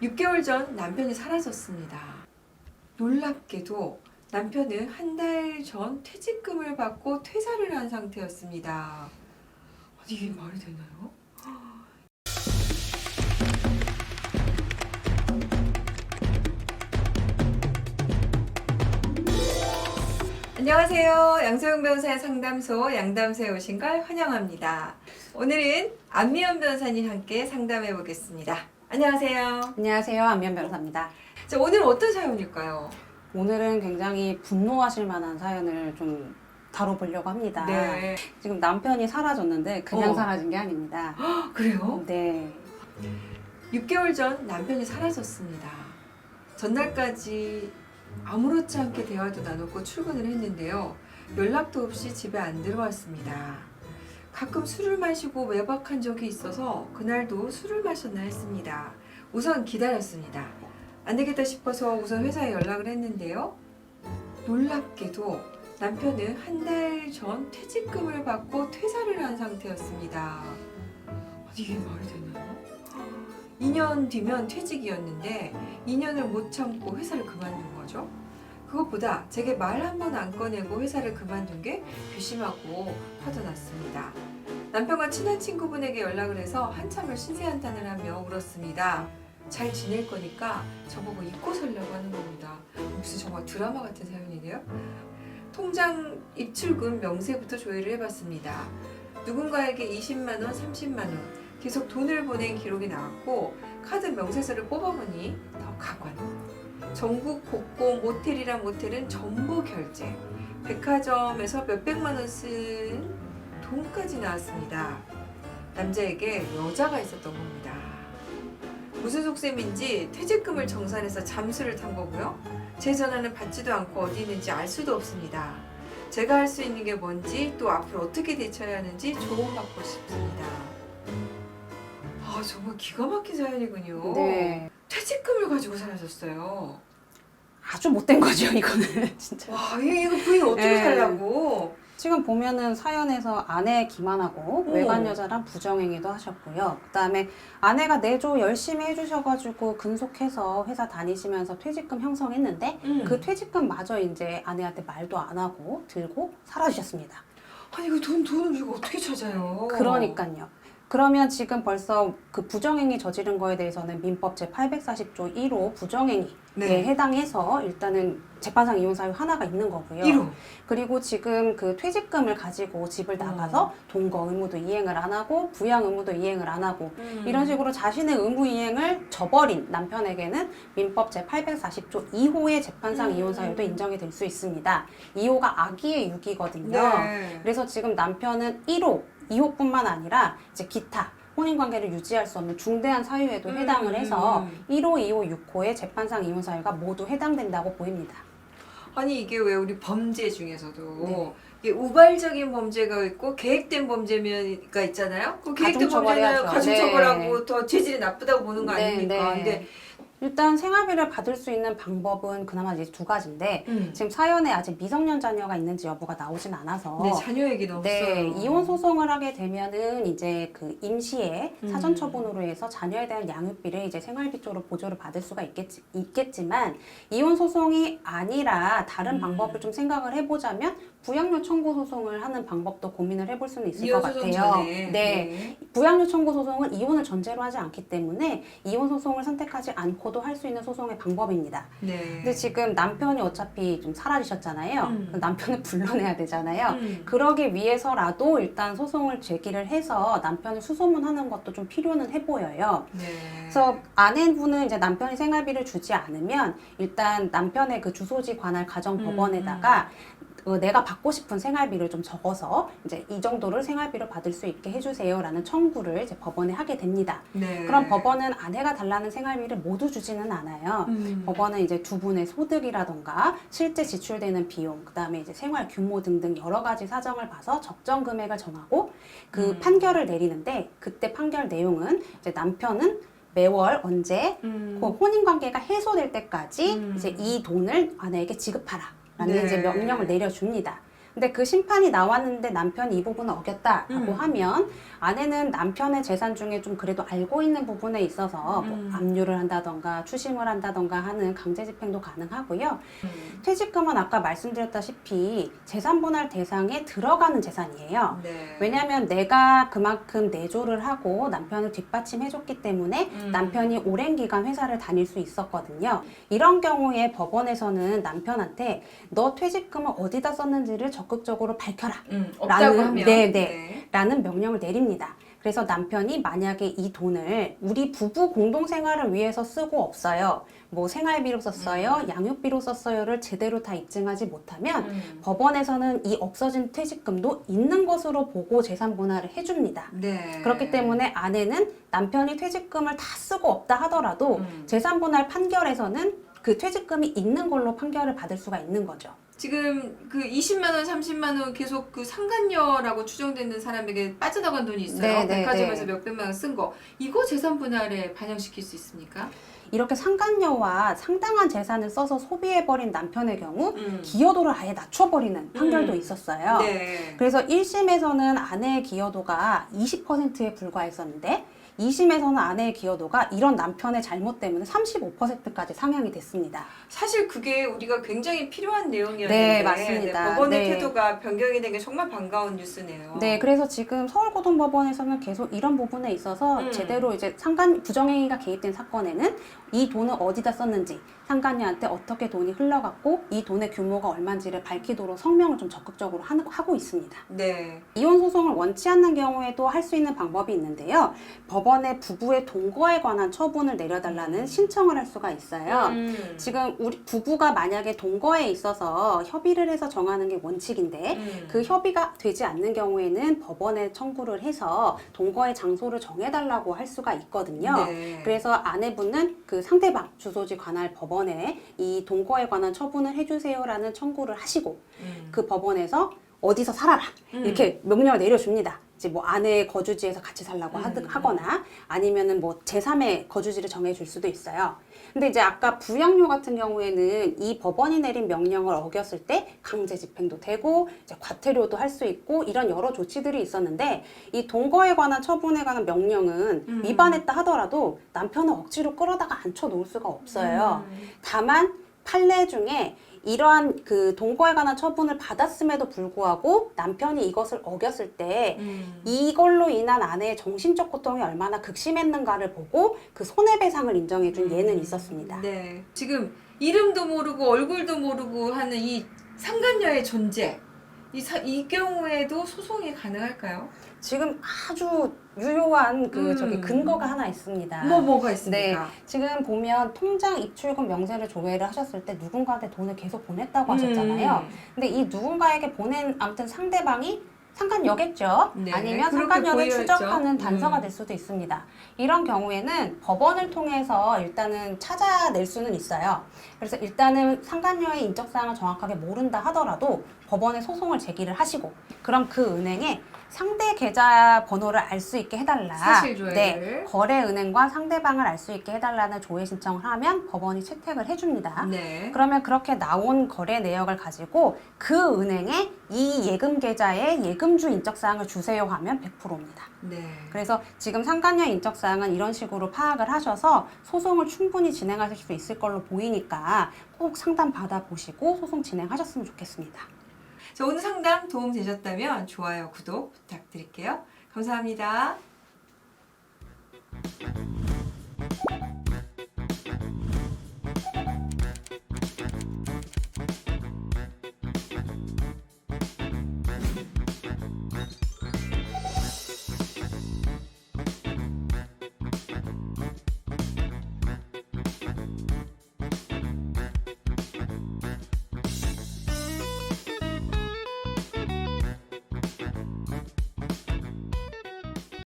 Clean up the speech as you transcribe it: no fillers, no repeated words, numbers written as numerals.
6개월 전 남편이 사라졌습니다. 놀랍게도 남편은 한 달 전 퇴직금을 받고 퇴사를 한 상태였습니다. 아니, 이게 말이 되나요? 안녕하세요. 양소영 변호사의 상담소 양담소에 오신 걸 환영합니다. 오늘은 안미연 변호사님 함께 상담해 보겠습니다. 안녕하세요. 안녕하세요. 안미연 변호사입니다. 자, 오늘 어떤 사연일까요? 오늘은 굉장히 분노하실 만한 사연을 좀 다뤄보려고 합니다. 네. 지금 남편이 사라졌는데 그냥 어. 사라진 게 아닙니다. 그래요? 네. 6개월 전 남편이 사라졌습니다. 전날까지 아무렇지 않게 대화도 나눴고 출근을 했는데요. 연락도 없이 집에 안 들어왔습니다. 가끔 술을 마시고 외박한 적이 있어서 그날도 술을 마셨나 했습니다. 우선 기다렸습니다. 안 되겠다 싶어서 우선 회사에 연락을 했는데요. 놀랍게도 남편은 한 달 전 퇴직금을 받고 퇴사를 한 상태였습니다. 아니, 이게 말이 되나요? 2년 뒤면 퇴직이었는데 2년을 못 참고 회사를 그만둔 거죠. 그것보다 제게 말 한 번 안 꺼내고 회사를 그만둔 게 괘씸하고 화도 났습니다. 남편과 친한 친구분에게 연락을 해서 한참을 신세한탄을 하며 울었습니다. 잘 지낼 거니까 저보고 잊고 살려고 하는 겁니다. 무슨 정말 드라마 같은 사연이네요. 통장 입출금 명세부터 조회를 해봤습니다. 누군가에게 20만 원, 30만 원 계속 돈을 보낸 기록이 나왔고 카드 명세서를 뽑아보니 더 가관. 전국 곳곳 모텔이란 모텔은 전부 결제. 백화점에서 몇백만 원 쓴 돈까지 나왔습니다. 남자에게 여자가 있었던 겁니다. 무슨 속셈인지 퇴직금을 정산해서 잠수를 탄 거고요. 제 전화는 받지도 않고 어디 있는지 알 수도 없습니다. 제가 할 수 있는 게 뭔지 또 앞으로 어떻게 대처해야 하는지 조언받고 싶습니다. 아, 정말 기가 막힌 사연이군요. 네. 퇴직금을 가지고 사라졌어요. 아주 못된 거죠, 이거는. 진짜. 와, 이거 부인 어떻게 네. 살라고? 지금 보면은 사연에서 아내 기만하고 오. 외간 여자랑 부정행위도 하셨고요. 그다음에 아내가 내조 열심히 해주셔가지고 근속해서 회사 다니시면서 퇴직금 형성했는데 그 퇴직금마저 이제 아내한테 말도 안 하고 들고 사라지셨습니다. 아니, 그 돈을 이거 어떻게 찾아요? 그러니까요. 그러면 지금 벌써 그 부정행위 저지른 거에 대해서는 민법 제840조 1호 부정행위에 네. 해당해서 일단은 재판상 이혼 사유 하나가 있는 거고요. 1호. 그리고 지금 그 퇴직금을 가지고 집을 나가서 동거 의무도 이행을 안 하고 부양 의무도 이행을 안 하고 이런 식으로 자신의 의무 이행을 저버린 남편에게는 민법 제840조 2호의 재판상 이혼 사유도 인정이 될 수 있습니다. 2호가 악의의 유기거든요. 네. 그래서 지금 남편은 1호, 2호뿐만 아니라 이제 기타 혼인관계를 유지할 수 없는 중대한 사유에도 해당을 해서 1호, 2호, 6호의 재판상 이혼 사유가 모두 해당된다고 보입니다. 아니, 이게 왜 우리 범죄 중에서도 네. 이게 우발적인 범죄가 있고 계획된 범죄가 있잖아요. 그 계획된 범죄는 가중처벌해야죠. 가중처벌하고 더 재질이 나쁘다고 보는 거 아닙니까? 근데 일단 생활비를 받을 수 있는 방법은 그나마 이제 두 가지인데 지금 사연에 아직 미성년 자녀가 있는지 여부가 나오진 않아서 네, 자녀 얘기는 없어요. 이혼 소송을 하게 되면은 이제 그 임시에 사전 처분으로 해서 자녀에 대한 양육비를 이제 생활비 쪽으로 보조를 받을 수가 있겠지만 이혼 소송이 아니라 다른 방법을 좀 생각을 해보자면 부양료 청구 소송을 하는 방법도 고민을 해볼 수는 있을 것 같아요. 전에. 네. 부양료 청구 소송은 이혼을 전제로 하지 않기 때문에 이혼 소송을 선택하지 않고도 할 수 있는 소송의 방법입니다. 네. 근데 지금 남편이 어차피 좀 사라지셨잖아요. 그럼 남편을 불러내야 되잖아요. 음. 그러기 위해서라도 일단 소송을 제기를 해서 남편을 수소문하는 것도 좀 필요는 해 보여요. 네. 그래서 아내분은 이제 남편이 생활비를 주지 않으면 일단 남편의 그 주소지 관할 가정법원에다가 내가 받고 싶은 생활비를 좀 적어서 이제 이 정도를 생활비로 받을 수 있게 해주세요라는 청구를 이제 법원에 하게 됩니다. 네. 그럼 법원은 아내가 달라는 생활비를 모두 주지는 않아요. 법원은 이제 두 분의 소득이라던가 실제 지출되는 비용, 그다음에 이제 생활 규모 등등 여러 가지 사정을 봐서 적정 금액을 정하고 그 판결을 내리는데 그때 판결 내용은 이제 남편은 매월 언제 그 혼인 관계가 해소될 때까지 이제 이 돈을 아내에게 지급하라. 라는 네. 이제 명령을 내려줍니다. 근데 그 심판이 나왔는데 남편이 이 부분을 어겼다라고 하면 아내는 남편의 재산 중에 좀 그래도 알고 있는 부분에 있어서 뭐 압류를 한다던가 추심을 한다던가 하는 강제집행도 가능하고요. 퇴직금은 아까 말씀드렸다시피 재산분할 대상에 들어가는 재산이에요. 네. 왜냐하면 내가 그만큼 내조를 하고 남편을 뒷받침해줬기 때문에 남편이 오랜 기간 회사를 다닐 수 있었거든요. 이런 경우에 법원에서는 남편한테 너 퇴직금을 어디다 썼는지를 적극적으로 밝혀라. 없다고 하면. 라는 명령을 내립니다. 그래서 남편이 만약에 이 돈을 우리 부부 공동생활을 위해서 쓰고 없어요. 뭐 생활비로 썼어요, 양육비로 썼어요를 제대로 다 입증하지 못하면 법원에서는 이 없어진 퇴직금도 있는 것으로 보고 재산 분할을 해줍니다. 네. 그렇기 때문에 아내는 남편이 퇴직금을 다 쓰고 없다 하더라도 재산 분할 판결에서는 그 퇴직금이 있는 걸로 판결을 받을 수가 있는 거죠. 지금 그 20만 원, 30만 원 계속 그 상간녀라고 추정되는 사람에게 빠져나간 돈이 있어요. 네, 백화점에서 몇백만 원 쓴 거. 이거 재산 분할에 반영시킬 수 있습니까? 이렇게 상간녀와 상당한 재산을 써서 소비해버린 남편의 경우 기여도를 아예 낮춰버리는 판결도 있었어요. 네. 그래서 1심에서는 아내의 기여도가 20%에 불과했었는데 2심에서는 아내의 기여도가 이런 남편의 잘못 때문에 35%까지 상향이 됐습니다. 사실 그게 우리가 굉장히 필요한 내용이었는데 네, 맞습니다. 법원의 네. 태도가 변경이 된 게 정말 반가운 뉴스네요. 네, 그래서 지금 서울고등법원에서는 계속 이런 부분에 있어서 제대로 이제 부정행위가 개입된 사건에는 이 돈을 어디다 썼는지, 상간녀한테 어떻게 돈이 흘러갔고 이 돈의 규모가 얼마인지를 밝히도록 성명을 좀 적극적으로 하고 있습니다. 네. 이혼 소송을 원치 않는 경우에도 할 수 있는 방법이 있는데요. 법원에 부부의 동거에 관한 처분을 내려달라는 신청을 할 수가 있어요. 지금 우리 부부가 만약에 동거에 있어서 협의를 해서 정하는 게 원칙인데 그 협의가 되지 않는 경우에는 법원에 청구를 해서 동거의 장소를 정해달라고 할 수가 있거든요. 네. 그래서 아내분은 그 상대방 주소지 관할 법원에 이 동거에 관한 처분을 해주세요라는 청구를 하시고 그 법원에서 어디서 살아라 이렇게 명령을 내려줍니다. 이제 뭐 아내의 거주지에서 같이 살라고 하거나 아니면은 뭐 제3의 거주지를 정해줄 수도 있어요. 근데 이제 아까 부양료 같은 경우에는 이 법원이 내린 명령을 어겼을 때 강제 집행도 되고 이제 과태료도 할 수 있고 이런 여러 조치들이 있었는데 이 동거에 관한 처분에 관한 명령은 위반했다 하더라도 남편을 억지로 끌어다가 앉혀 놓을 수가 없어요. 다만 판례 중에 이러한 그 동거에 관한 처분을 받았음에도 불구하고 남편이 이것을 어겼을 때 이걸로 인한 아내의 정신적 고통이 얼마나 극심했는가를 보고 그 손해배상을 인정해준 예는 있었습니다. 네. 지금 이름도 모르고 얼굴도 모르고 하는 이 상간녀의 존재. 이 경우에도 소송이 가능할까요? 지금 아주 유효한 저기 근거가 하나 있습니다. 뭐가 네, 있습니까? 지금 보면 통장 입출금 명세를 조회를 하셨을 때 누군가한테 돈을 계속 보냈다고 하셨잖아요. 근데 이 누군가에게 보낸 아무튼 상대방이 상간녀겠죠. 네, 아니면 그렇게 상간녀를 보여야죠. 추적하는 단서가 될 수도 있습니다. 이런 경우에는 법원을 통해서 일단은 찾아낼 수는 있어요. 그래서 일단은 상간녀의 인적사항을 정확하게 모른다 하더라도 법원에 소송을 제기를 하시고 그럼 그 은행에 상대 계좌 번호를 알 수 있게 해달라. 사실 조회를. 네, 거래 은행과 상대방을 알 수 있게 해달라는 조회 신청을 하면 법원이 채택을 해줍니다. 네. 그러면 그렇게 나온 거래 내역을 가지고 그 은행에 이 예금 계좌에 예금주 인적사항을 주세요 하면 100%입니다. 네. 그래서 지금 상간녀 인적사항은 이런 식으로 파악을 하셔서 소송을 충분히 진행하실 수 있을 걸로 보이니까 꼭 상담 받아보시고 소송 진행하셨으면 좋겠습니다. 자, 오늘 상담 도움 되셨다면 좋아요, 구독 부탁드릴게요. 감사합니다.